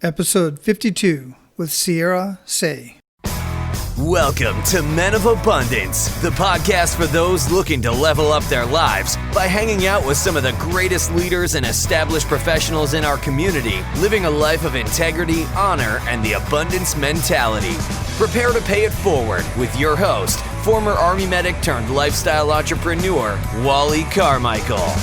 Episode 52 with Cierra Seay. Welcome to Men of Abundance, the podcast for those looking to level up their lives by hanging out with some of the greatest leaders and established professionals in our community, living a life of integrity, honor, and the abundance mentality. Prepare to pay it forward with your host, former Army medic turned lifestyle entrepreneur, Wally Carmichael.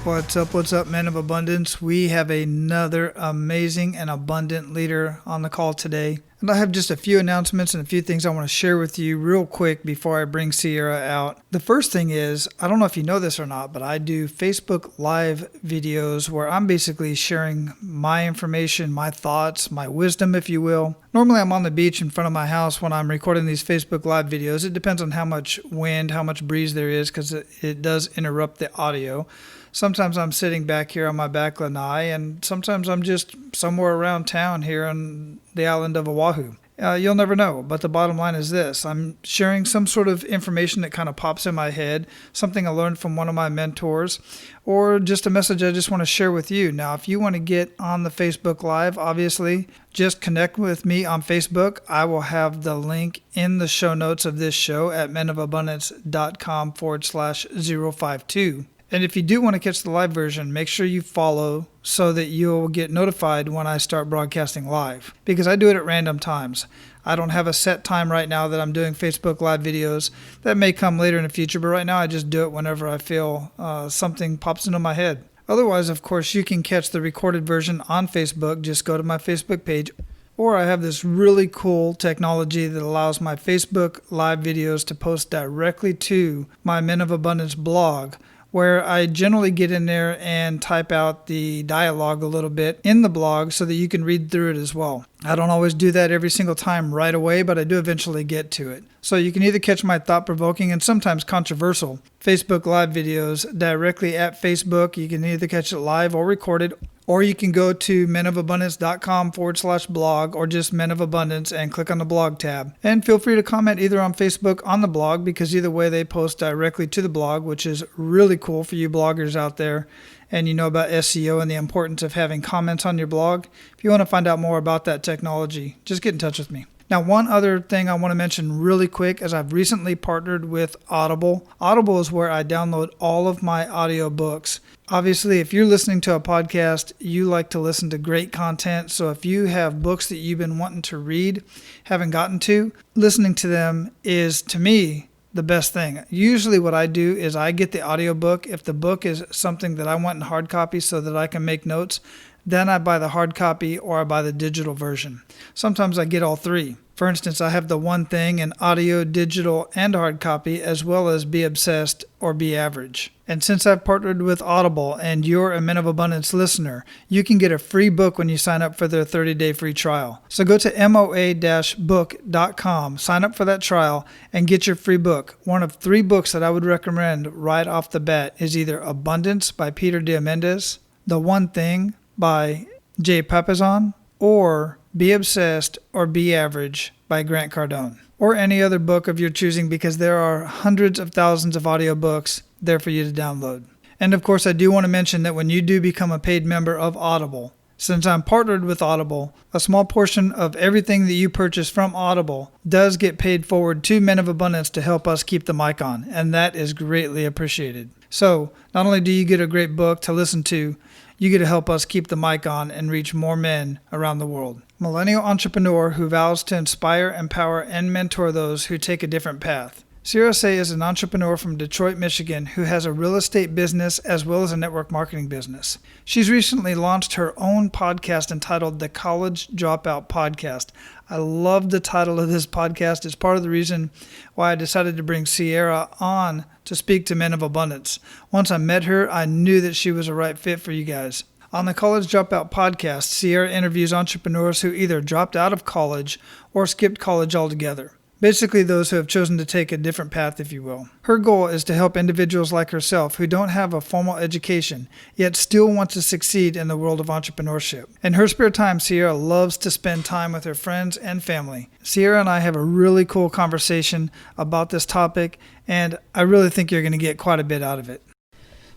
What's up, Men of Abundance? We have another amazing and abundant leader on the call today. And I have just a few announcements and a few things I want to share with you real quick before I bring Cierra out. The first thing is, I don't know if you know this or not, but I do Facebook Live videos where I'm basically sharing my information, my thoughts, my wisdom, if you will. Normally I'm on the beach in front of my house when I'm recording these Facebook Live videos. It depends on how much wind, how much breeze there is, because it does interrupt the audio. Sometimes I'm sitting back here on my back lanai, and sometimes I'm just somewhere around town here on the island of Oahu. You'll never know, but the bottom line is this. I'm sharing some sort of information that kind of pops in my head, something I learned from one of my mentors, or just a message I just want to share with you. Now, if you want to get on the Facebook Live, obviously, just connect with me on Facebook. I will have the link in the show notes of this show at menofabundance.com/052. And if you do want to catch the live version, make sure you follow so that you'll get notified when I start broadcasting live, because I do it at random times. I don't have a set time right now that I'm doing Facebook Live videos. That may come later in the future, but right now I just do it whenever I feel something pops into my head. Otherwise, of course, you can catch the recorded version on Facebook. Just go to my Facebook page. Or I have this really cool technology that allows my Facebook Live videos to post directly to my Men of Abundance blog, where I generally get in there and type out the dialogue a little bit in the blog so that you can read through it as well. I don't always do that every single time right away, but I do eventually get to it. So you can either catch my thought-provoking and sometimes controversial Facebook Live videos directly at Facebook. You can either catch it live or recorded, or you can go to menofabundance.com/blog or just Men of Abundance and click on the blog tab. And feel free to comment either on Facebook on the blog, because either way they post directly to the blog, which is really cool for you bloggers out there. And you know about SEO and the importance of having comments on your blog. If you want to find out more about that technology, just get in touch with me. Now, one other thing I want to mention really quick is I've recently partnered with Audible. Audible is where I download all of my audiobooks. Obviously, if you're listening to a podcast, you like to listen to great content. So if you have books that you've been wanting to read, haven't gotten to, listening to them is, to me, the best thing. Usually what I do is I get the audiobook. If the book is something that I want in hard copy so that I can make notes, then I buy the hard copy or I buy the digital version. Sometimes I get all three. For instance, I have The One Thing in audio, digital, and hard copy, as well as Be Obsessed or Be Average. And since I've partnered with Audible and you're a Men of Abundance listener, you can get a free book when you sign up for their 30-day free trial. So go to moa-book.com, sign up for that trial, and get your free book. One of 3 books that I would recommend right off the bat is either Abundance by Peter Diamandis, The One Thing by Jay Papasan, or Be Obsessed or Be Average by Grant Cardone, or any other book of your choosing, because there are hundreds of thousands of audiobooks there for you to download. And of course, I do want to mention that when you do become a paid member of Audible, since I'm partnered with Audible, a small portion of everything that you purchase from Audible does get paid forward to Men of Abundance to help us keep the mic on, and that is greatly appreciated. So not only do you get a great book to listen to, you get to help us keep the mic on and reach more men around the world. Millennial entrepreneur who vows to inspire, empower, and mentor those who take a different path. Cierra Seay is an entrepreneur from Detroit, Michigan, who has a real estate business as well as a network marketing business. She's recently launched her own podcast entitled the College Dropout Podcast. I love the title of this podcast. It's part of the reason why I decided to bring Cierra on to speak to Men of Abundance. Once I met her, I knew that she was a right fit for you guys. On the College Dropout Podcast, Cierra interviews entrepreneurs who either dropped out of college or skipped college altogether. Basically, those who have chosen to take a different path, if you will. Her goal is to help individuals like herself who don't have a formal education, yet still want to succeed in the world of entrepreneurship. In her spare time, Cierra loves to spend time with her friends and family. Cierra and I have a really cool conversation about this topic, and I really think you're going to get quite a bit out of it.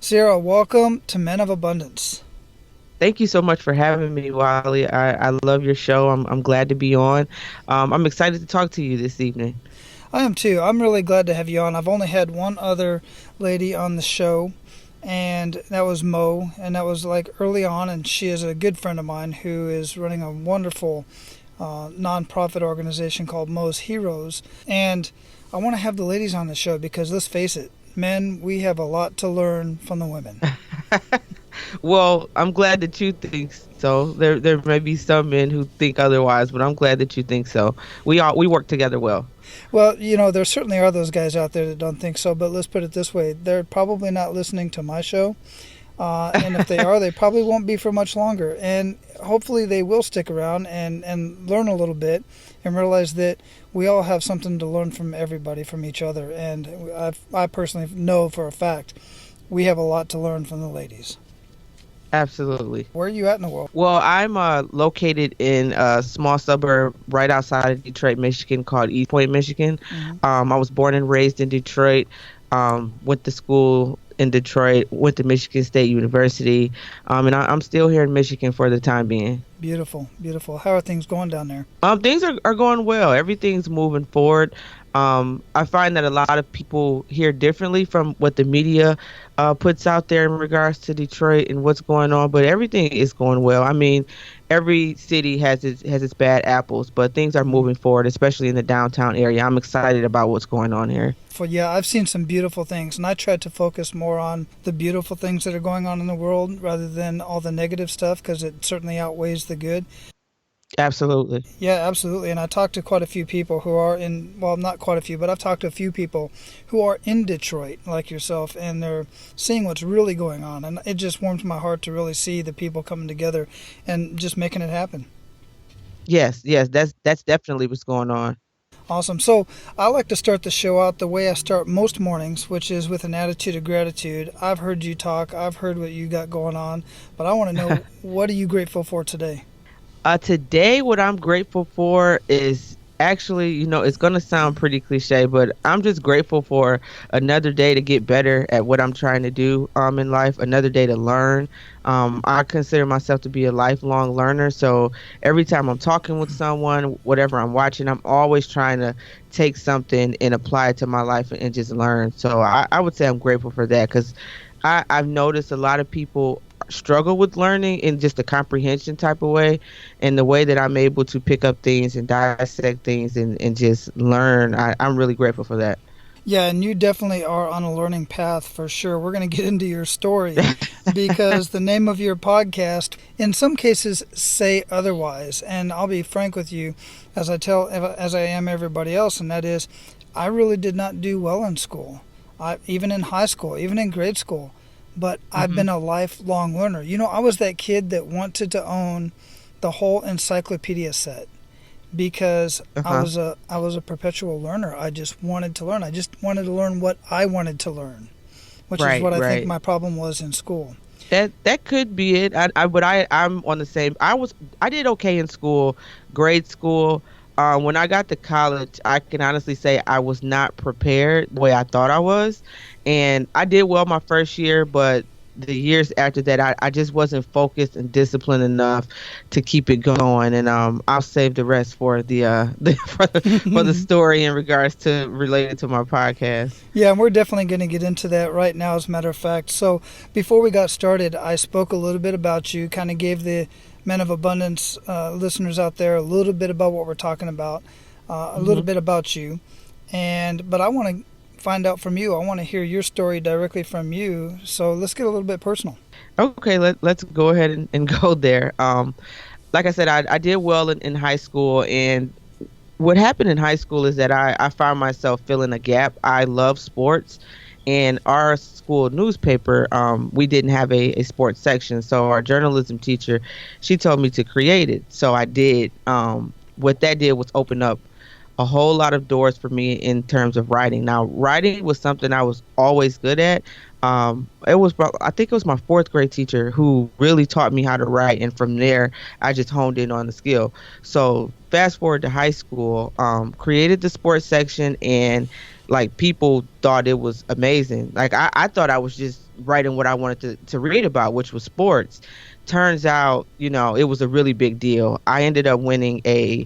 Cierra, welcome to Men of Abundance. Thank you so much for having me, Wally. I love your show. I'm glad to be on. I'm excited to talk to you this evening. I am too. I'm really glad to have you on. I've only had one other lady on the show, and that was Mo, and that was like early on, and she is a good friend of mine who is running a wonderful nonprofit organization called Mo's Heroes. And I want to have the ladies on the show because let's face it, men, we have a lot to learn from the women. Well, I'm glad that you think so. There may be some men who think otherwise, but I'm glad that you think so. We work together well. Well, there certainly are those guys out there that don't think so, but let's put it this way. They're probably not listening to my show. And if they are, they probably won't be for much longer. And hopefully they will stick around and learn a little bit and realize that we all have something to learn from everybody, from each other. And I personally know for a fact we have a lot to learn from the ladies. Absolutely. Where are you at in the world? Well, I'm located in a small suburb right outside of Detroit, Michigan called East Point, Michigan. I was born and raised in Detroit, went to school in Detroit, went to Michigan State University, and I'm still here in Michigan for the time being. Beautiful, beautiful. How are things going down there? Things are going well. Everything's moving forward. I find that a lot of people hear differently from what the media puts out there in regards to Detroit and what's going on, but everything is going well. I mean, every city has its bad apples, but things are moving forward, especially in the downtown area. I'm excited about what's going on here. Yeah, I've seen some beautiful things, and I try to focus more on the beautiful things that are going on in the world rather than all the negative stuff, because it certainly outweighs the good. Absolutely. Yeah, absolutely. And I talked to quite a few people who are not quite a few, but I've talked to a few people who are in Detroit, like yourself, and they're seeing what's really going on. And it just warms my heart to really see the people coming together and just making it happen. Yes, that's definitely what's going on. Awesome. So I like to start the show out the way I start most mornings, which is with an attitude of gratitude. I've heard you talk. I've heard what you got going on, but I want to know, what are you grateful for today? Today, what I'm grateful for is actually, it's going to sound pretty cliche, but I'm just grateful for another day to get better at what I'm trying to do in life, another day to learn. I consider myself to be a lifelong learner, so every time I'm talking with someone, whatever I'm watching, I'm always trying to take something and apply it to my life and just learn. So I would say I'm grateful for that, because I've noticed a lot of people struggle with learning in just a comprehension type of way, and the way that I'm able to pick up things and dissect things and just learn, I'm really grateful for that. Yeah, and you definitely are on a learning path for sure. We're going to get into your story because the name of your podcast, in some cases, say otherwise. And I'll be frank with you, as I am everybody else, and that is, I really did not do well in school, even in high school, even in grade school. But I've been a lifelong learner. I was that kid that wanted to own the whole encyclopedia set because I was a perpetual learner. I just wanted to learn. I just wanted to learn what I wanted to learn, which is what I think my problem was in school. That could be it. I'm on the same. I did okay in school, grade school. When I got to college, I can honestly say I was not prepared the way I thought I was. And I did well my first year, but the years after that, I just wasn't focused and disciplined enough to keep it going. And I'll save the rest for for the story in regards to related to my podcast. Yeah, and we're definitely going to get into that right now, as a matter of fact. So before we got started, I spoke a little bit about you, kind of gave the Men of Abundance listeners out there a little bit about what we're talking about, a little bit about you. But I want to find out from you. I want to hear your story directly from you. So let's get a little bit personal. Okay, let's go ahead and go there. Like I said, I did well in high school, and what happened in high school is that I found myself filling a gap. I love sports, and our school newspaper, we didn't have a sports section, so our journalism teacher, she told me to create it. So I did. What that did was open up a whole lot of doors for me in terms of writing. Now, writing was something I was always good at. I think it was my fourth grade teacher who really taught me how to write, and from there I just honed in on the skill. So fast forward to high school, created the sports section, and like people thought it was amazing. Like I thought I was just writing what I wanted to read about, which was sports. Turns out, it was a really big deal. I ended up winning a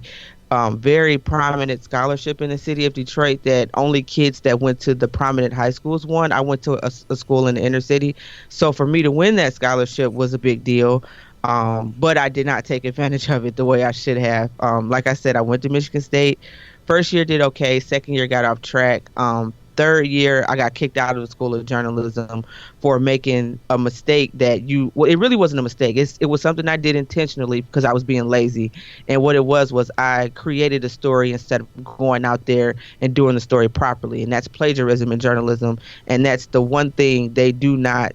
very prominent scholarship in the city of Detroit that only kids that went to the prominent high schools won. I went to a school in the inner city. So for me to win that scholarship was a big deal. But I did not take advantage of it the way I should have. Like I said, I went to Michigan State. First year did okay. Second year got off track. Third year, I got kicked out of the School of Journalism for making a mistake that it really wasn't a mistake. It was something I did intentionally because I was being lazy. And what it was I created a story instead of going out there and doing the story properly. And that's plagiarism in journalism. And that's the one thing they do not,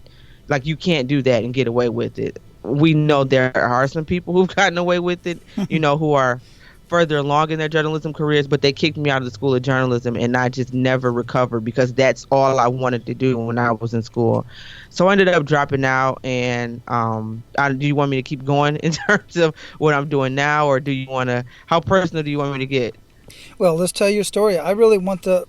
like, you can't do that and get away with it. We know there are some people who've gotten away with it, who are further along in their journalism careers, but they kicked me out of the School of Journalism, and I just never recovered because that's all I wanted to do when I was in school. So I ended up dropping out. And do you want me to keep going in terms of what I'm doing now, or how personal do you want me to get? Well, let's tell your story. I really want I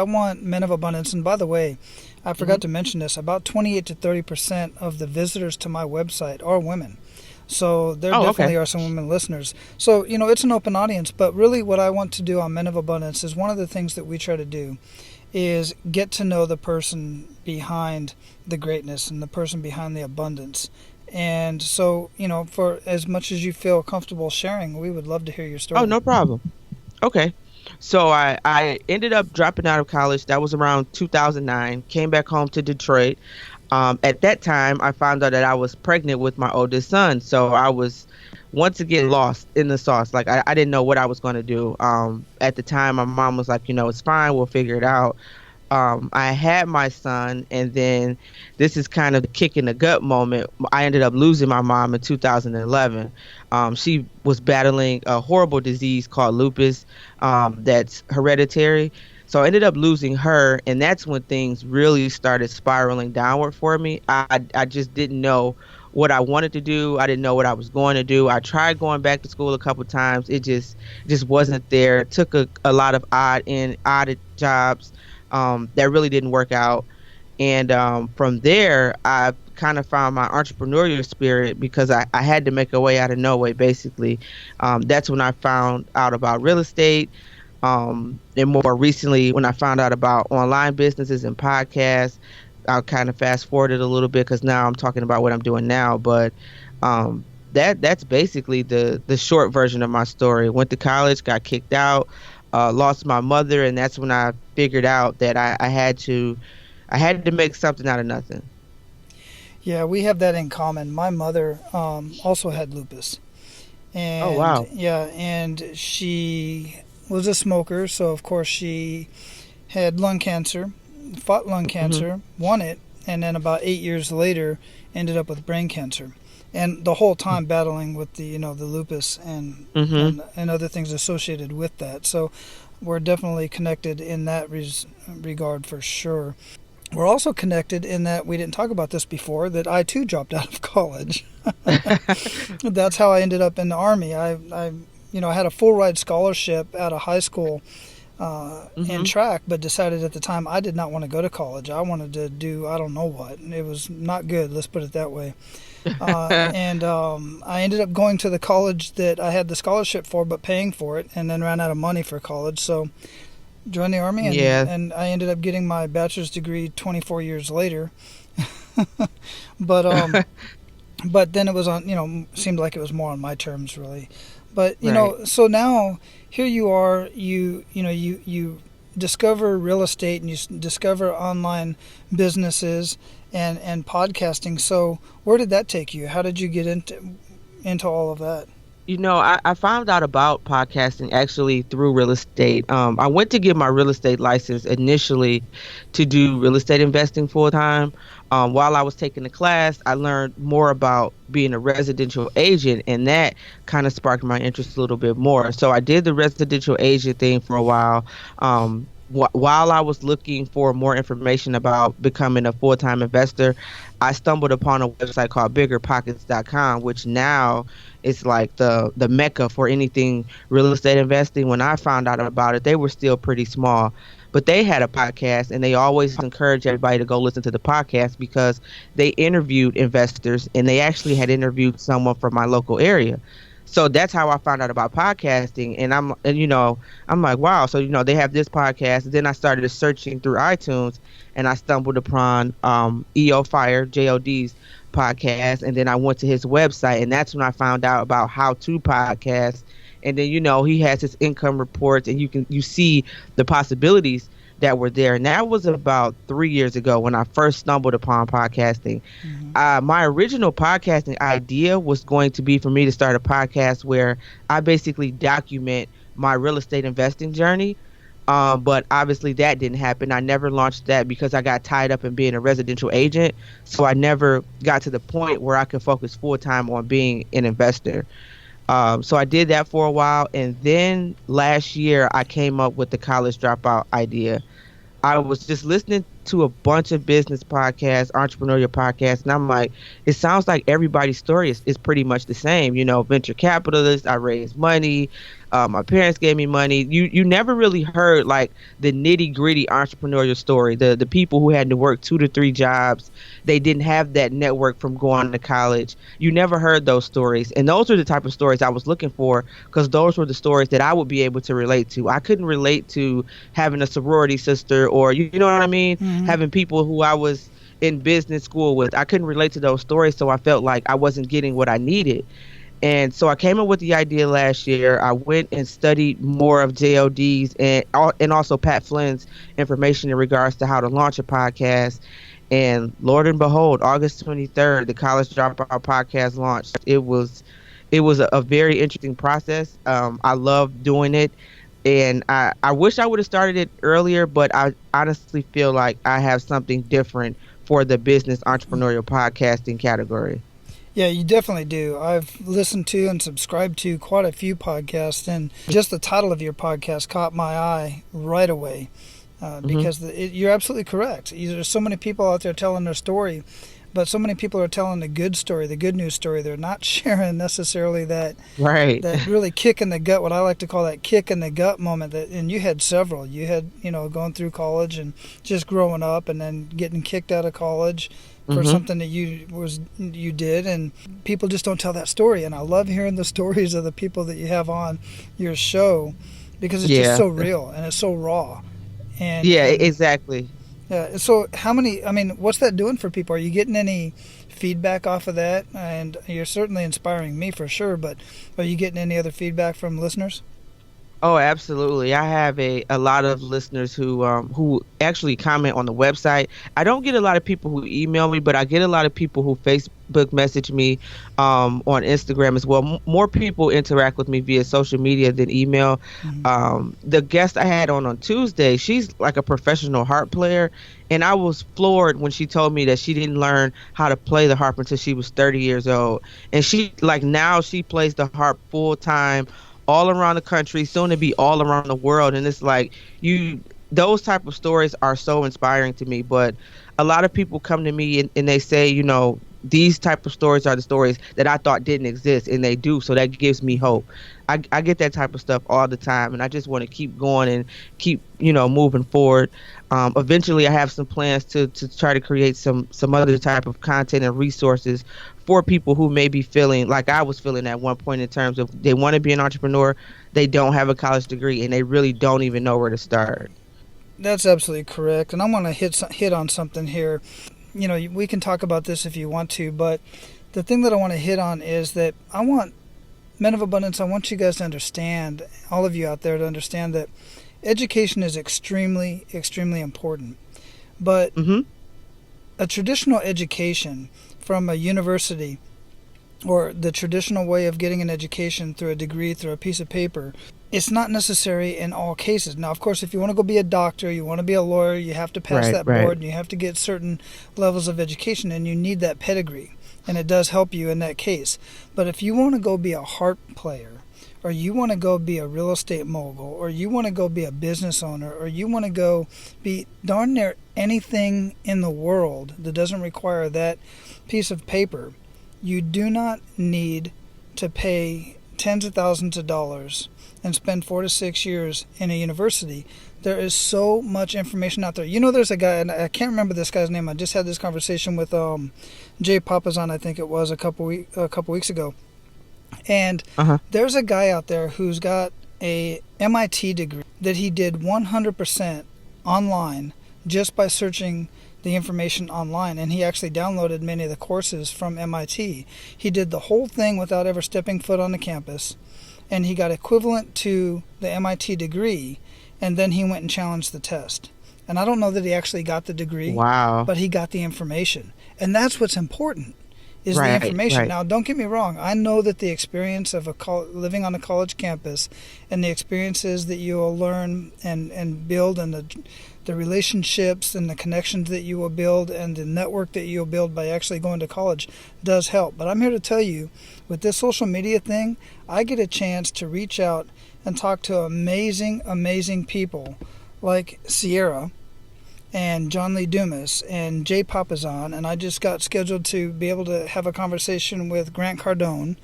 want Men of Abundance. And by the way, I forgot to mention this, about 28 to 30% of the visitors to my website are women. So there definitely are some women listeners. So, it's an open audience. But really what I want to do on Men of Abundance is one of the things that we try to do is get to know the person behind the greatness and the person behind the abundance. And so, for as much as you feel comfortable sharing, we would love to hear your story. Oh, no problem. Okay. So I ended up dropping out of college. That was around 2009. Came back home to Detroit. At that time, I found out that I was pregnant with my oldest son. So I was once again lost in the sauce. Like I didn't know what I was going to do. At the time, my mom was like, it's fine. We'll figure it out. I had my son, and then this is kind of the kick in the gut moment. I ended up losing my mom in 2011. She was battling a horrible disease called lupus that's hereditary. So I ended up losing her, and that's when things really started spiraling downward for me. I just didn't know what I wanted to do. I didn't know what I was going to do. I tried going back to school a couple times. It just wasn't there. It took a lot of odd jobs that really didn't work out. And from there, I kind of found my entrepreneurial spirit because I had to make a way out of no way, basically. That's when I found out about real estate. And more recently, when I found out about online businesses and podcasts, I'll kind of fast forward it a little bit because now I'm talking about what I'm doing now. But that's basically the short version of my story. Went to college, got kicked out, lost my mother, and that's when I figured out that I had to make something out of nothing. Yeah, we have that in common. My mother also had lupus. And, oh, wow. Yeah, and she was a smoker, so of course she had lung cancer, fought lung cancer, won it, and then about 8 years later ended up with brain cancer. And the whole time battling with the lupus and other things associated with that. So we're definitely connected in that regard for sure. We're also connected in that we didn't talk about this before, that I too dropped out of college. That's how I ended up in the Army. I had a full ride scholarship out of high school in track, but decided at the time I did not want to go to college. I wanted to do I don't know what. It was not good, let's put it that way. And I ended up going to the college that I had the scholarship for, but paying for it, and then ran out of money for college. So joined the Army, and I ended up getting my bachelor's degree 24 years later. But then it was on, seemed like it was more on my terms, really. But so now here you are, you discover real estate and you discover online businesses and podcasting. So where did that take you? How did you get into all of that? I found out about podcasting actually through real estate. I went to get my real estate license initially to do real estate investing full time. While I was taking the class, I learned more about being a residential agent, and that kind of sparked my interest a little bit more. So I did the residential agent thing for a while. While I was looking for more information about becoming a full-time investor, I stumbled upon a website called biggerpockets.com, which now is like the mecca for anything real estate investing. When I found out about it, they were still pretty small. but they had a podcast, and they always encourage everybody to go listen to the podcast because they interviewed investors, and they actually had interviewed someone from my local area. So that's how I found out about podcasting, and I'm like, wow. So they have this podcast. And then I started searching through iTunes, and I stumbled upon EO Fire JOD's podcast, and then I went to his website, and that's when I found out about how to podcast. And then he has his income reports, and you see the possibilities that were there. And that was about 3 years ago when I first stumbled upon podcasting. My original podcasting idea was going to be for me to start a podcast where I basically document my real estate investing journey. But obviously that didn't happen. I never launched that because I got tied up in being a residential agent. So I never got to the point where I could focus full time on being an investor. So I did that for a while. And then last year I came up with the College Dropout idea. I was just listening to a bunch of business podcasts, entrepreneurial podcasts, and I'm like, it sounds like everybody's story is pretty much the same. Venture capitalist, I raised money, my parents gave me money. You never really heard like the nitty gritty entrepreneurial story, the people who had to work 2 to 3 jobs. They didn't have that network from going to college. You never heard those stories. And those are the type of stories I was looking for, because those were the stories that I would be able to relate to. I couldn't relate to having a sorority sister, or you know what I mean? Having people who I was in business school with. I couldn't relate to those stories, so I felt like I wasn't getting what I needed. And so I came up with the idea last year. I went and studied more of JOD's and also Pat Flynn's information in regards to how to launch a podcast. And Lord and behold, August 23rd, the College Dropout Podcast launched. It was a very interesting process. I loved doing it. And I wish I would have started it earlier, but I honestly feel like I have something different for the business entrepreneurial podcasting category. Yeah, you definitely do. I've listened to and subscribed to quite a few podcasts, and just the title of your podcast caught my eye right away because you're absolutely correct. There's so many people out there telling their story, but so many people are telling the good story, the good news story. They're not sharing necessarily that really kick in the gut, what I like to call that kick in the gut moment. And you had several. You had, going through college and just growing up and then getting kicked out of college for something that you did, and people just don't tell that story. And I love hearing the stories of the people that you have on your show, because it's just so real and it's so raw. And exactly. Yeah. So what's that doing for people? Are you getting any feedback off of that? And you're certainly inspiring me for sure, but are you getting any other feedback from listeners? Oh, absolutely. I have a lot of listeners who actually comment on the website. I don't get a lot of people who email me, but I get a lot of people who Facebook message me on Instagram as well. More people interact with me via social media than email. The guest I had on Tuesday, she's like a professional harp player, and I was floored when she told me that she didn't learn how to play the harp until she was 30 years old. And now she plays the harp full time all around the country, soon to be all around the world. And it's like those type of stories are so inspiring to me. But a lot of people come to me and they say, these type of stories are the stories that I thought didn't exist, and they do. So that gives me hope. I get that type of stuff all the time, and I just want to keep going and keep, moving forward. Eventually, I have some plans to try to create some other type of content and resources for people who may be feeling like I was feeling at one point, in terms of they want to be an entrepreneur, they don't have a college degree, and they really don't even know where to start. That's absolutely correct. And I want to hit on something here. We can talk about this if you want to, but the thing that I want to hit on is that I want Men of Abundance, I want you guys to understand, all of you out there to understand, that education is extremely, extremely important. But a traditional education from a university, or the traditional way of getting an education through a degree, through a piece of paper, it's not necessary in all cases. Now, of course, if you want to go be a doctor, you want to be a lawyer, you have to pass that board, and you have to get certain levels of education, and you need that pedigree, and it does help you in that case. But if you want to go be a harp player, or you want to go be a real estate mogul, or you want to go be a business owner, or you want to go be darn near anything in the world that doesn't require that piece of paper, you do not need to pay tens of thousands of dollars and spend 4 to 6 years in a university There is so much information out there. You know, there's a guy, and I can't remember this guy's name. I just had this conversation with Jay Papazon, I think it was, a couple weeks ago. And there's a guy out there who's got a MIT degree that he did 100% online just by searching the information online, and he actually downloaded many of the courses from MIT. He did the whole thing without ever stepping foot on the campus, and he got equivalent to the MIT degree, and then he went and challenged the test. And I don't know that he actually got the degree, but he got the information. And that's what's important, is the information. Right. Now, don't get me wrong. I know that the experience of living on a college campus and the experiences that you will learn and build, and the relationships and the connections that you will build and the network that you'll build by actually going to college does help. But I'm here to tell you, with this social media thing, I get a chance to reach out and talk to amazing, amazing people like Cierra and John Lee Dumas and Jay Papazon, and I just got scheduled to be able to have a conversation with Grant Cardone.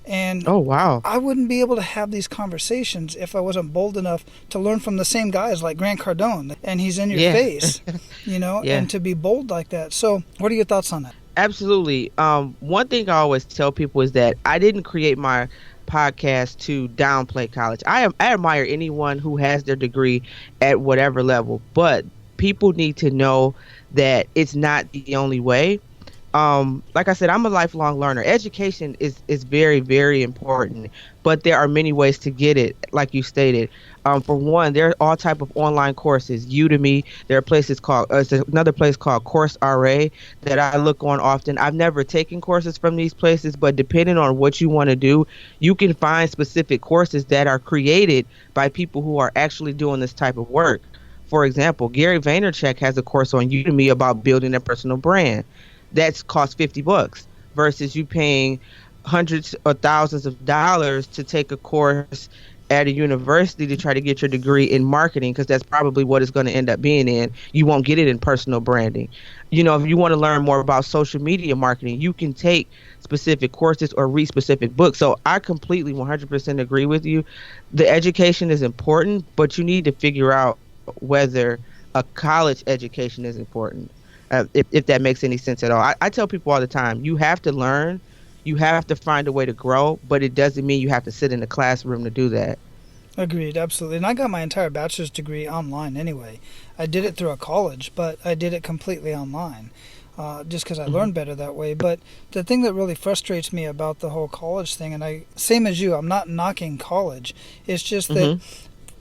And I wouldn't be able to have these conversations if I wasn't bold enough to learn from the same guys like Grant Cardone, and he's in your face, you know, and to be bold like that. So what are your thoughts on that? Absolutely. One thing I always tell people is that I didn't create my podcast to downplay college. I admire anyone who has their degree at whatever level, but people need to know that it's not the only way. Like I said, I'm a lifelong learner. Education is very, very important, but there are many ways to get it, like you stated. For one, there are all type of online courses. Udemy. There are places called another place called CourseRA that I look on often. I've never taken courses from these places, but depending on what you want to do, you can find specific courses that are created by people who are actually doing this type of work. For example, Gary Vaynerchuk has a course on Udemy about building a personal brand. That's cost $50 versus you paying hundreds or thousands of dollars to take a course at a university to try to get your degree in marketing, because that's probably what it's going to end up being in. You won't get it in personal branding. You know, if you want to learn more about social media marketing, you can take specific courses or read specific books. So I completely 100% agree with you. The education is important, but you need to figure out whether a college education is important. If that makes any sense at all. I tell people all the time, you have to learn, you have to find a way to grow, but it doesn't mean you have to sit in the classroom to do that. Agreed, absolutely. And I got my entire bachelor's degree online anyway. I did it through a college, but I did it completely online, just because I learned better that way. But the thing that really frustrates me about the whole college thing, and same as you, I'm not knocking college, it's just that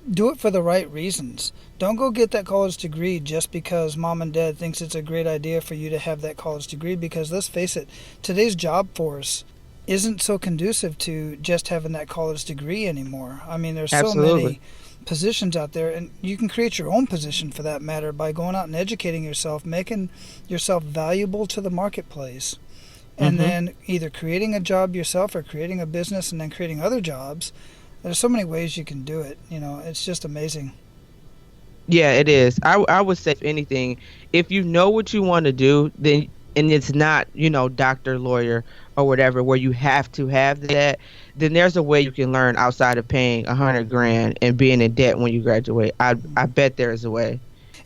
do it for the right reasons. Don't go get that college degree just because mom and dad thinks it's a great idea for you to have that college degree, because let's face it, today's job force isn't so conducive to just having that college degree anymore. I mean, there's so many positions out there, and you can create your own position for that matter by going out and educating yourself, making yourself valuable to the marketplace, and then either creating a job yourself or creating a business and then creating other jobs. There's so many ways you can do it. You know, it's just amazing. Yeah, it is. I would say, if anything, if you know what you want to do, then, and it's not, you know, doctor, lawyer, or whatever, where you have to have that, then there's a way you can learn outside of paying $100,000 and being in debt when you graduate. I bet there is a way.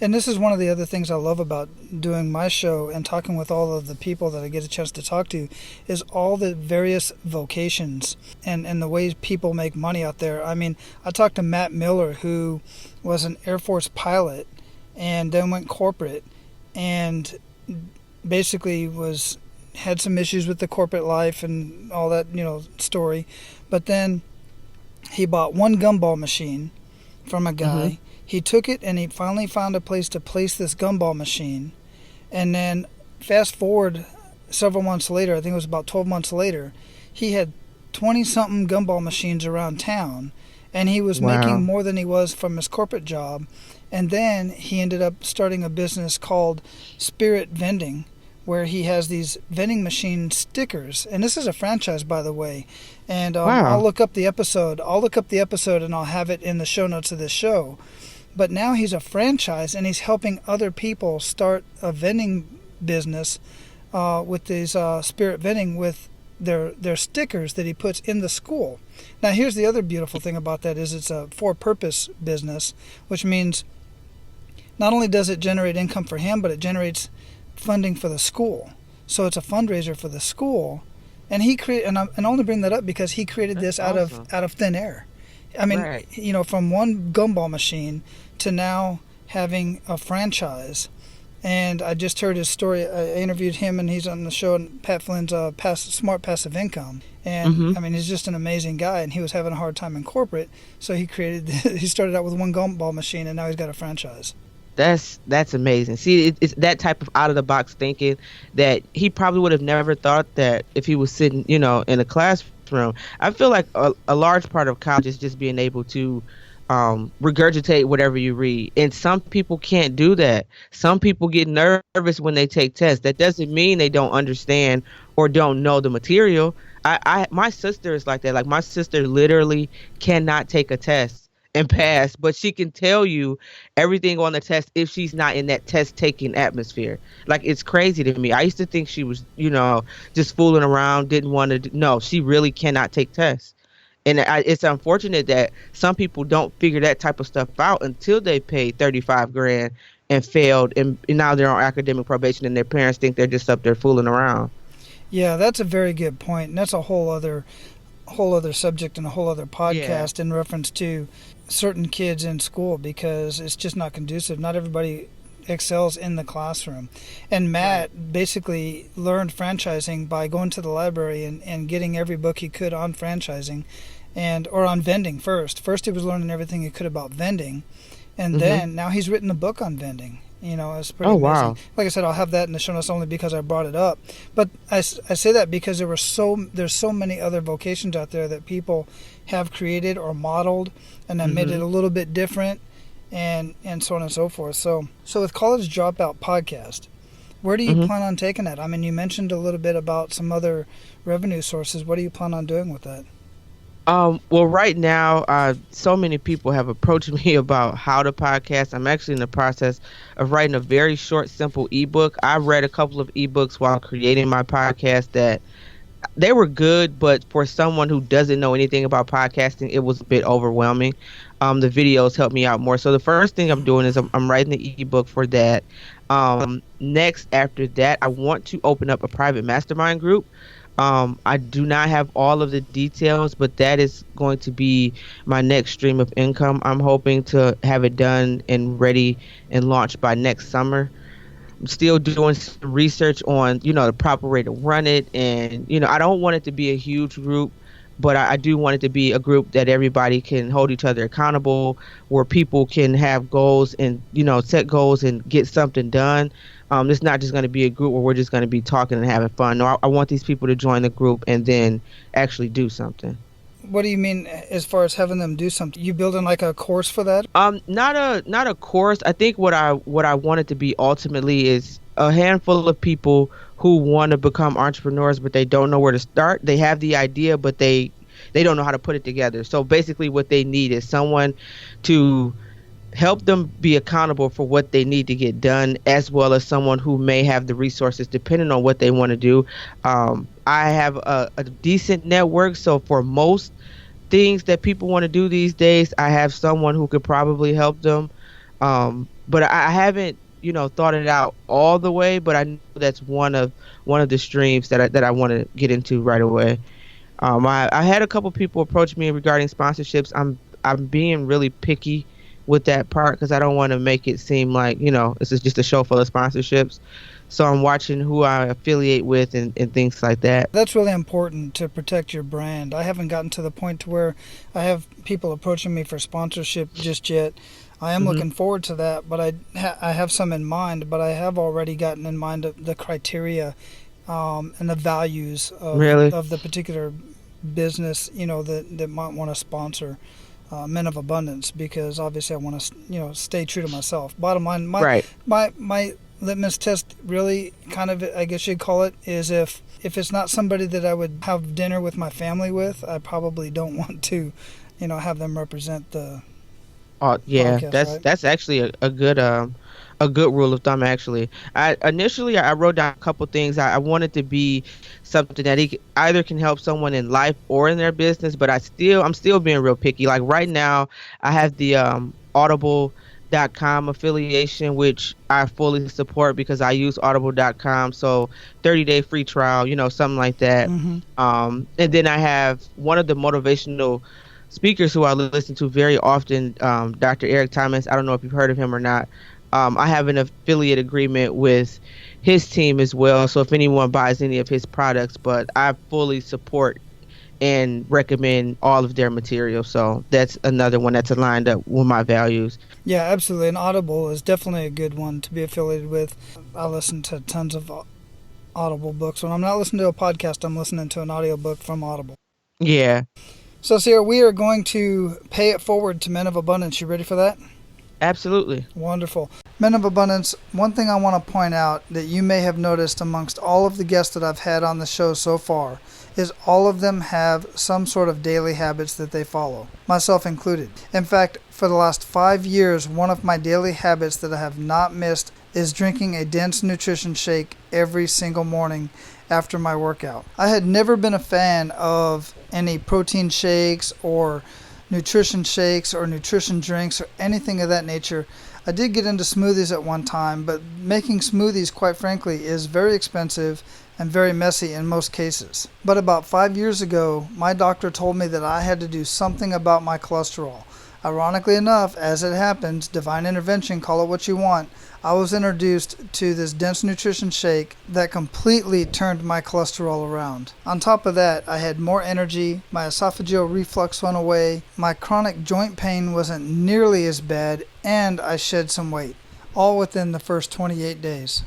And this is one of the other things I love about doing my show and talking with all of the people that I get a chance to talk to, is all the various vocations and the ways people make money out there. I mean, I talked to Matt Miller, who was an Air Force pilot and then went corporate and basically had some issues with the corporate life and all that, you know, story. But then he bought one gumball machine from a guy. He took it and he finally found a place to place this gumball machine. And then fast forward several months later, I think it was about 12 months later, he had 20-something gumball machines around town. And he was making more than he was from his corporate job. And then he ended up starting a business called Spirit Vending, where he has these vending machine stickers. And this is a franchise, by the way. And I'll look up the episode. And I'll have it in the show notes of this show. But now he's a franchise, and he's helping other people start a vending business with these Spirit Vending with they're stickers that he puts in the school. Now, here's the other beautiful thing about that is it's a for-purpose business, which means not only does it generate income for him, but it generates funding for the school. So it's a fundraiser for the school, and he created. And I only bring that up because he created this out of thin air. I mean, Right. From one gumball machine to now having a franchise. And I just heard his story. I interviewed him, and he's on the show, Pat Flynn's Smart Passive Income. And I mean, he's just an amazing guy, and he was having a hard time in corporate, so he started out with one gumball machine, and now he's got a franchise. That's amazing. See, it's that type of out of the box thinking that he probably would have never thought that if he was sitting, in a classroom. I feel like a large part of college is just being able to regurgitate whatever you read. And some people can't do that. Some people get nervous when they take tests. That doesn't mean they don't understand or don't know the material. My sister is like that. Like, my sister literally cannot take a test and pass, but she can tell you everything on the test if she's not in that test taking atmosphere. Like, it's crazy to me. I used to think she was, just fooling around, didn't want to. No, she really cannot take tests. And it's unfortunate that some people don't figure that type of stuff out until they paid $35,000 and failed, and now they're on academic probation, and their parents think they're just up there fooling around. Yeah, that's a very good point, and that's a whole other subject and a whole other podcast in reference to certain kids in school, because it's just not conducive. Not everybody excels in the classroom. And Matt basically learned franchising by going to the library and getting every book he could on franchising or on vending first. First he was learning everything he could about vending, and then now he's written a book on vending. It's pretty amazing. Wow. Like I said, I'll have that in the show notes only because I brought it up. But I say that because there's so many other vocations out there that people have created or modeled and then made it a little bit different, and so on and so forth. So with College Dropout Podcast, where do you plan on taking that? I mean, you mentioned a little bit about some other revenue sources. What do you plan on doing with that? Well, right now, so many people have approached me about how to podcast. I'm actually in the process of writing a very short, simple ebook. I read a couple of ebooks while creating my podcast that they were good, but for someone who doesn't know anything about podcasting, it was a bit overwhelming. The videos helped me out more. So the first thing I'm doing is I'm writing the ebook for that. Next, after that, I want to open up a private mastermind group. I do not have all of the details, but that is going to be my next stream of income. I'm hoping to have it done and ready and launched by next summer. I'm still doing some research on, the proper way to run it. And, I don't want it to be a huge group, but I do want it to be a group that everybody can hold each other accountable, where people can have goals and, set goals and get something done. It's not just going to be a group where we're just going to be talking and having fun. No, I want these people to join the group and then actually do something. What do you mean as far as having them do something? You building like a course for that? Not a course. I think what I want it to be ultimately is a handful of people who want to become entrepreneurs, but they don't know where to start. They have the idea, but they don't know how to put it together. So basically what they need is someone to help them be accountable for what they need to get done, as well as someone who may have the resources depending on what they want to do. I have a decent network, so for most things that people want to do these days, I have someone who could probably help them. But I haven't, thought it out all the way, but I know that's one of the streams that I want to get into right away. I had a couple people approach me regarding sponsorships. I'm being really picky with that part because I don't want to make it seem like, this is just a show full of sponsorships. So I'm watching who I affiliate with and things like that. That's really important to protect your brand. I haven't gotten to the point to where I have people approaching me for sponsorship just yet. I am looking forward to that, but I have some in mind, but I have already gotten in mind the criteria and the values of the particular business, that might want to sponsor Men of Abundance, because obviously I want to, stay true to myself. Bottom line, my litmus test really kind of, I guess you'd call it, is if it's not somebody that I would have dinner with my family with, I probably don't want to, have them represent the podcast, right? That's actually a a good rule of thumb, actually. I wrote down a couple things. I wanted to be something that either can help someone in life or in their business, but I'm still being real picky. Like right now, I have the audible.com affiliation, which I fully support because I use audible.com. So 30-day free trial, something like that. Mm-hmm. And then I have one of the motivational speakers who I listen to very often, Dr. Eric Thomas. I don't know if you've heard of him or not. I have an affiliate agreement with his team as well. So if anyone buys any of his products, but I fully support and recommend all of their material. So that's another one that's aligned up with my values. Yeah, absolutely. And Audible is definitely a good one to be affiliated with. I listen to tons of Audible books. When I'm not listening to a podcast, I'm listening to an audiobook from Audible. Yeah. So, Cierra, we are going to pay it forward to Men of Abundance. You ready for that? Absolutely. Wonderful. Men of Abundance, one thing I want to point out that you may have noticed amongst all of the guests that I've had on the show so far is all of them have some sort of daily habits that they follow, myself included. In fact, for the last 5 years, one of my daily habits that I have not missed is drinking a dense nutrition shake every single morning after my workout. I had never been a fan of any protein shakes or nutrition shakes or nutrition drinks or anything of that nature. I did get into smoothies at one time, but making smoothies, quite frankly, is very expensive and very messy in most cases. But about 5 years ago, my doctor told me that I had to do something about my cholesterol. Ironically enough, as it happens, divine intervention, call it what you want, I was introduced to this dense nutrition shake that completely turned my cholesterol around. On top of that, I had more energy, my esophageal reflux went away, my chronic joint pain wasn't nearly as bad, and I shed some weight, all within the first 28 days.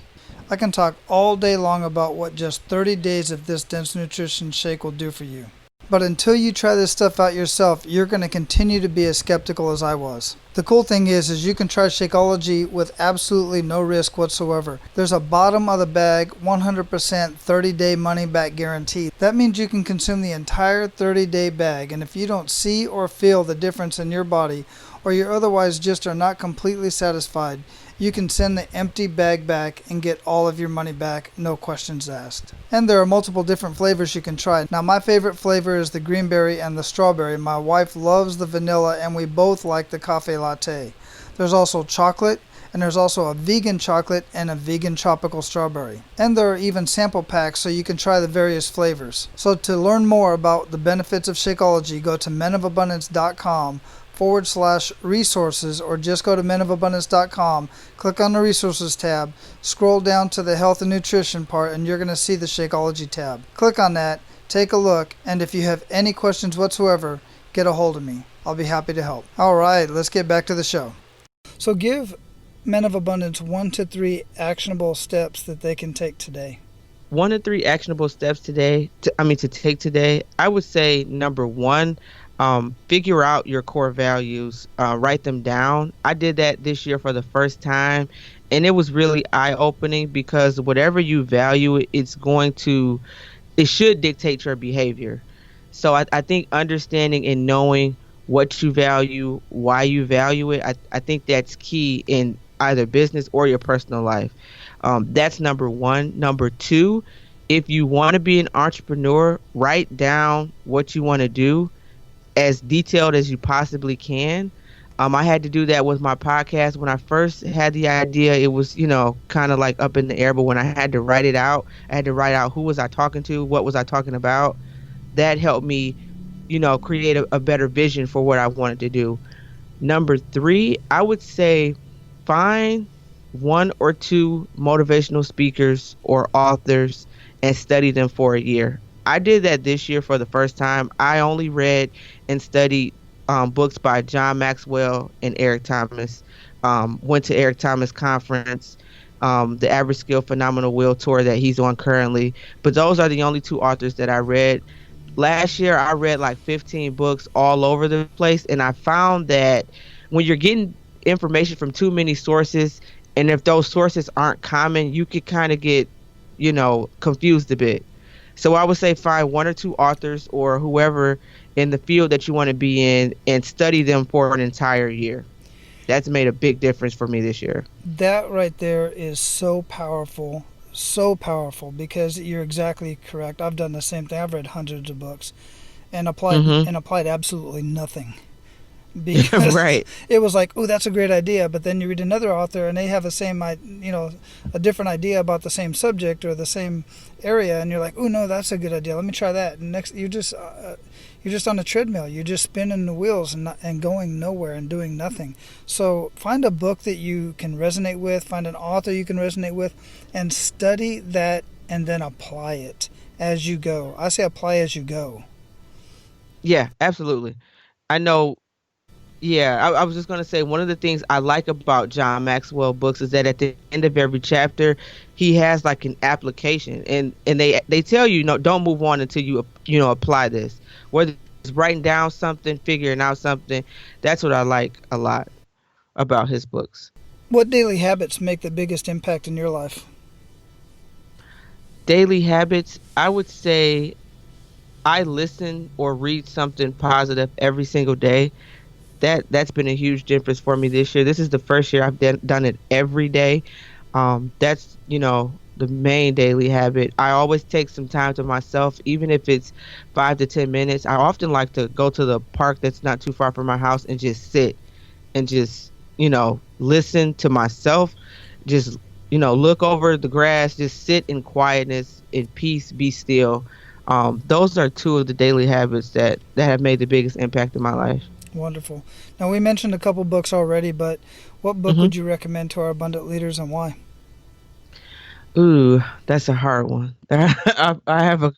I can talk all day long about what just 30 days of this dense nutrition shake will do for you. But until you try this stuff out yourself, you're going to continue to be as skeptical as I was. The cool thing is you can try Shakeology with absolutely no risk whatsoever. There's a bottom of the bag, 100% 30-day money-back guarantee. That means you can consume the entire 30-day bag, and if you don't see or feel the difference in your body, or you otherwise just are not completely satisfied, you can send the empty bag back and get all of your money back, no questions asked. And there are multiple different flavors you can try. Now, my favorite flavor is the greenberry and the strawberry. My wife loves the vanilla, and we both like the cafe latte. There's also chocolate, and there's also a vegan chocolate and a vegan tropical strawberry. And there are even sample packs so you can try the various flavors. So to learn more about the benefits of Shakeology, go to menofabundance.com/resources, or just go to menofabundance.com, click on the resources tab, scroll down to the health and nutrition part, and you're going to see the Shakeology tab. Click on that, take a look, and if you have any questions whatsoever, get a hold of me. I'll be happy to help. All right, let's get back to the show. So give Men of Abundance 1 to 3 actionable steps that they can take today. 1 to 3 actionable steps to take today. I would say number 1, figure out your core values, write them down. I did that this year for the first time, and it was really eye-opening because whatever you value, it should dictate your behavior. So I think understanding and knowing what you value, why you value it, I think that's key in either business or your personal life. That's number 1. Number 2, if you want to be an entrepreneur, write down what you want to do as detailed as you possibly can. I had to do that with my podcast. When I first had the idea, it was, kind of like up in the air, but when I had to write it out, I had to write out who was I talking to, what was I talking about. That helped me, create a better vision for what I wanted to do. Number 3, I would say find 1 or 2 motivational speakers or authors and study them for a year. I did that this year for the first time. I only read and studied books by John Maxwell and Eric Thomas. Went to Eric Thomas conference, the Average Skill Phenomenal Will tour that he's on currently. But those are the only 2 authors that I read. Last year, I read like 15 books all over the place, and I found that when you're getting information from too many sources, and if those sources aren't common, you could kind of get, confused a bit. So I would say find 1 or 2 authors or whoever in the field that you want to be in and study them for an entire year. that's made a big difference for me this year. That right there is so powerful, because you're exactly correct. I've done the same thing. I've read hundreds of books and applied absolutely nothing, because Right. it was like, oh, that's a great idea, but then you read another author and they have a different idea about the same subject or the same area, and you're like, oh no, that's a good idea, let me try that. And next, you're just on a treadmill. You're just spinning the wheels and going nowhere and doing nothing. So find a book that you can resonate with, find an author you can resonate with, and study that, and then apply it as you go. I say apply as you go. Yeah, absolutely. I know. Yeah, I was just going to say, one of the things I like about John Maxwell books is that at the end of every chapter, he has like an application, and they tell you, don't move on until you apply this. Whether it's writing down something, figuring out something, that's what I like a lot about his books. What daily habits make the biggest impact in your life? Daily habits, I would say I listen or read something positive every single day. That's been a huge difference for me this year. This is the first year I've done it every day. That's the main daily habit. I always take some time to myself, even if it's 5 to 10 minutes. I often like to go to the park that's not too far from my house and just sit and just listen to myself. Just look over the grass, just sit in quietness, in peace, be still. Those are two of the daily habits that have made the biggest impact in my life. Wonderful. Now, we mentioned a couple books already, but what book would you recommend to our abundant leaders, and why? Ooh, that's a hard one. I have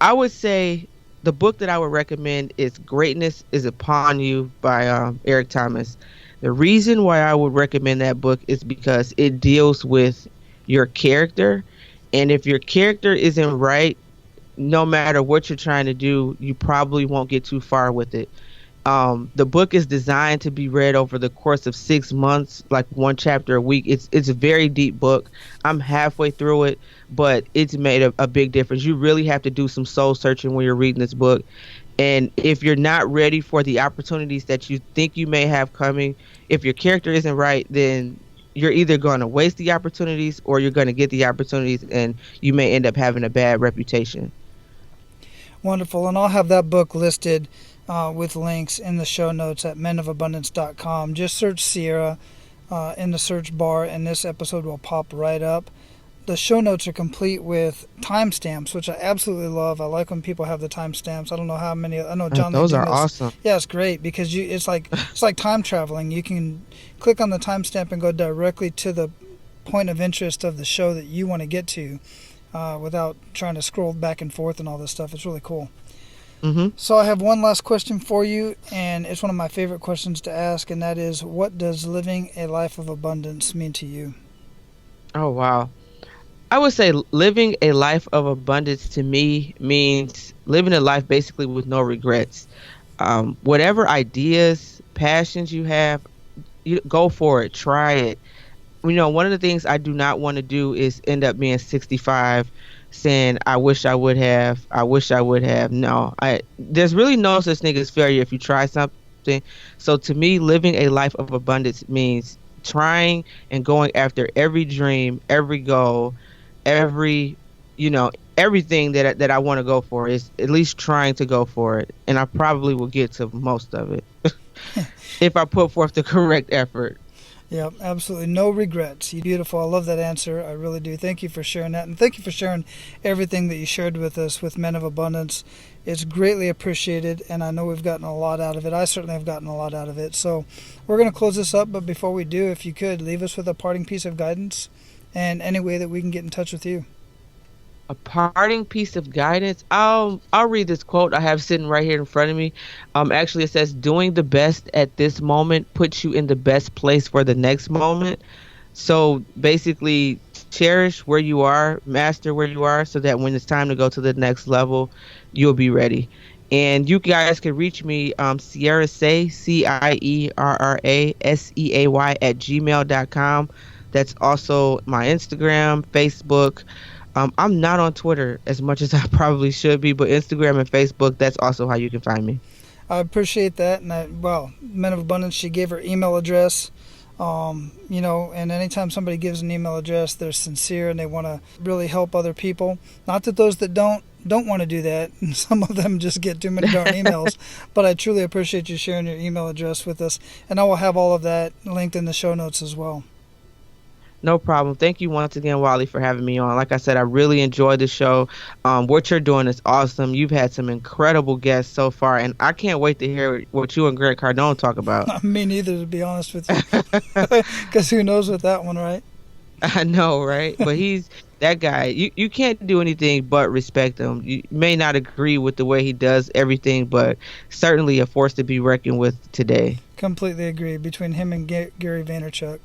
I would say the book that I would recommend is Greatness is Upon You by Eric Thomas. The reason why I would recommend that book is because it deals with your character. And if your character isn't right, no matter what you're trying to do, you probably won't get too far with it. The book is designed to be read over the course of 6 months, like one chapter a week. It's a very deep book. I'm halfway through it, but it's made a big difference. You really have to do some soul searching when you're reading this book. And if you're not ready for the opportunities that you think you may have coming, if your character isn't right, then you're either going to waste the opportunities or you're going to get the opportunities and you may end up having a bad reputation. Wonderful. And I'll have that book listed with links in the show notes at menofabundance.com. Just search Cierra in the search bar, and this episode will pop right up. The show notes are complete with timestamps, which I absolutely love. I like when people have the timestamps. I don't know how many. I know John. Those are awesome. Yeah, it's great because it's like time traveling. You can click on the timestamp and go directly to the point of interest of the show that you want to get to, without trying to scroll back and forth and all this stuff. It's really cool. Mm-hmm. So I have one last question for you, and it's one of my favorite questions to ask, and that is, what does living a life of abundance mean to you? Oh, wow. I would say living a life of abundance to me means living a life basically with no regrets. Whatever ideas, passions you have, you go for it, try it. One of the things I do not want to do is end up being 65 saying, I wish I would have. No, there's really no such thing as failure if you try something. So to me, living a life of abundance means trying and going after every dream, every goal, everything that I want to go for, is at least trying to go for it. And I probably will get to most of it if I put forth the correct effort. Yeah, absolutely. No regrets. Beautiful. I love that answer. I really do. Thank you for sharing that. And thank you for sharing everything that you shared with us with Men of Abundance. It's greatly appreciated, and I know we've gotten a lot out of it. I certainly have gotten a lot out of it. So we're going to close this up, but before we do, if you could, leave us with a parting piece of guidance and any way that we can get in touch with you. A parting piece of guidance. I'll read this quote I have sitting right here in front of me. Actually, it says, "Doing the best at this moment puts you in the best place for the next moment." So basically, cherish where you are, master where you are, so that when it's time to go to the next level, you'll be ready. And you guys can reach me, Cierra Seay, CIERRASEAY @gmail.com. That's also my Instagram, Facebook. I'm not on Twitter as much as I probably should be, but Instagram and Facebook, that's also how you can find me. I appreciate that. And Men of Abundance, she gave her email address. And anytime somebody gives an email address, they're sincere and they want to really help other people. Not that those that don't want to do that. Some of them just get too many darn emails. But I truly appreciate you sharing your email address with us. And I will have all of that linked in the show notes as well. No problem. Thank you once again, Wally, for having me on. Like I said, I really enjoyed the show. What you're doing is awesome. You've had some incredible guests so far, and I can't wait to hear what you and Greg Cardone talk about. Me neither, to be honest with you. Because who knows with that one, right? I know, right? But he's that guy. You can't do anything but respect him. You may not agree with the way he does everything, but certainly a force to be reckoned with today. Completely agree. Between him and Gary Vaynerchuk.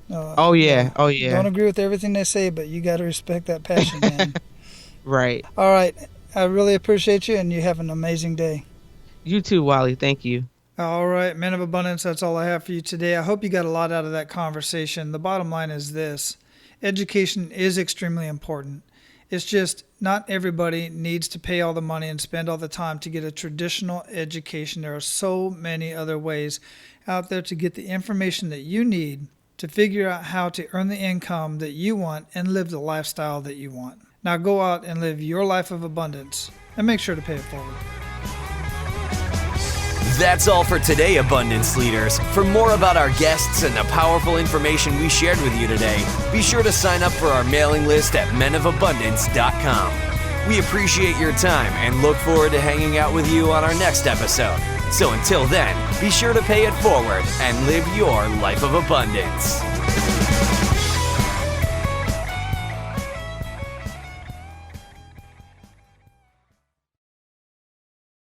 Oh yeah. Don't agree with everything they say, but you got to respect that passion, man. Right. All right. I really appreciate you, and you have an amazing day. You too, Wally. Thank you. All right, Men of Abundance, that's all I have for you today. I hope you got a lot out of that conversation. The bottom line is this: education is extremely important. It's just not everybody needs to pay all the money and spend all the time to get a traditional education. There are so many other ways out there to get the information that you need to figure out how to earn the income that you want and live the lifestyle that you want. Now go out and live your life of abundance and make sure to pay it forward. That's all for today, Abundance Leaders. For more about our guests and the powerful information we shared with you today, be sure to sign up for our mailing list at menofabundance.com. We appreciate your time and look forward to hanging out with you on our next episode. So until then, be sure to pay it forward and live your life of abundance.